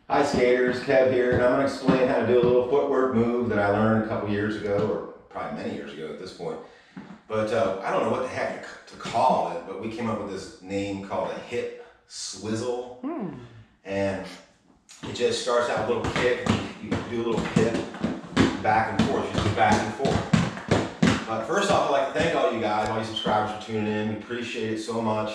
Hi skaters, Kev here, and I'm going to explain how to do a little footwork move that I learned a couple years ago, or probably many years ago at this point. But I don't know what the heck to call it, but we came up with this name called a hip swizzle. And it just starts out with a little kick, you do a little hip, back and forth, just back and forth. But first off, I'd like to thank all you guys, all you subscribers for tuning in. We appreciate it so much.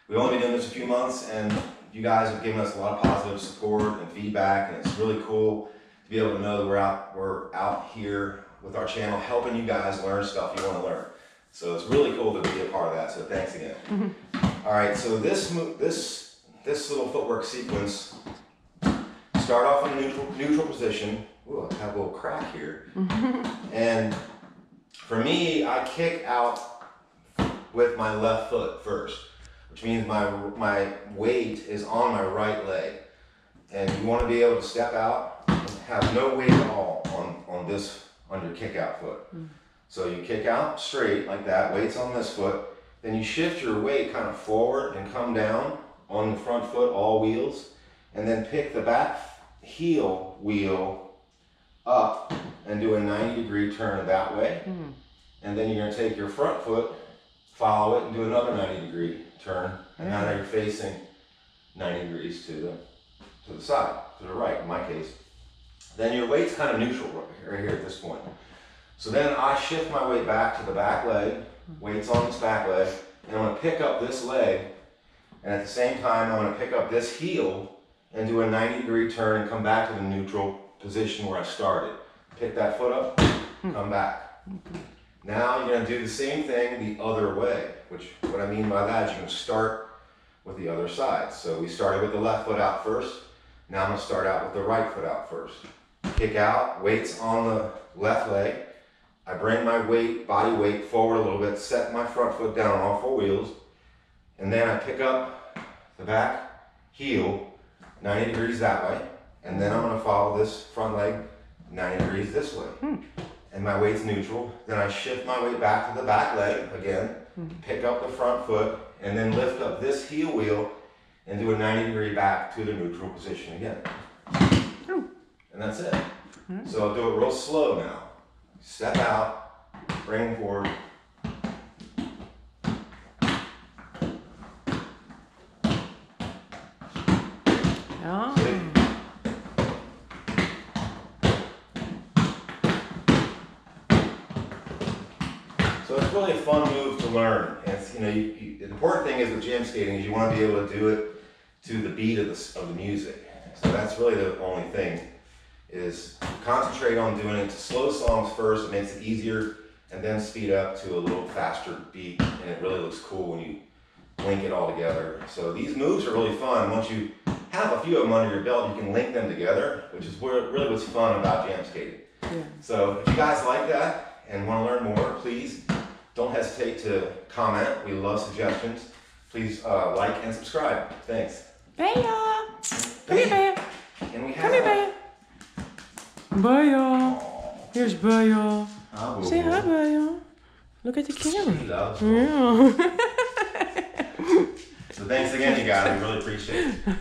We've only been doing this a few months, and you guys have given us a lot of positive support and feedback, and it's really cool to be able to know that we're out here with our channel helping you guys learn stuff you want to learn. So it's really cool to be a part of that, so thanks again. All right, so this little footwork sequence, start off in a neutral position. Ooh, I have a little crack here. And for me, I kick out with my left foot first, which means my weight is on my right leg. And you want to be able to step out and have no weight at all on your kick out foot. So you kick out straight like that, weight's on this foot, then you shift your weight kind of forward and come down on the front foot, all wheels, and then pick the back heel wheel up and do a 90-degree turn that way. And then you're going to take your front foot, follow it, and do another 90-degree turn. And now you're facing 90 degrees to the side, to the right in my case. Then your weight's kind of neutral right here at this point. So then I shift my weight back to the back leg, weight's on this back leg, and I'm going to pick up this leg, and at the same time I'm going to pick up this heel and do a 90-degree turn and come back to the neutral position where I started. Pick that foot up, come back. Now you're going to do the same thing the other way, which what I mean by that is you're going to start with the other side. So we started with the left foot out first. Now I'm going to start out with the right foot out first. Kick out, weight's on the left leg. I bring my body weight forward a little bit, set my front foot down on all four wheels, and then I pick up the back heel 90 degrees that way, and then I'm going to follow this front leg 90 degrees this way. And my weight's neutral. Then I shift my weight back to the back leg again, pick up the front foot, and then lift up this heel wheel and do a 90-degree back to the neutral position again. And that's it. So I'll do it real slow now. Step out, bring forward. So it's really a fun move to learn. And it's, the important thing is with jam skating is you want to be able to do it to the beat of the music. So that's really the only thing, is concentrate on doing it to slow songs first. It makes it easier, and then speed up to a little faster beat, and it really looks cool when you link it all together. So these moves are really fun. Once you have a few of them under your belt, you can link them together, which is really what's fun about jam skating. So if you guys like that and want to learn more, please don't hesitate to comment. We love suggestions. Please like and subscribe. Thanks. Baya! Come here, Baya. And we have Come here, Baya. Baya. Here's Baya. Say hi, Baya. Look at the camera. She loves Yeah. So thanks again, you guys. We really appreciate it.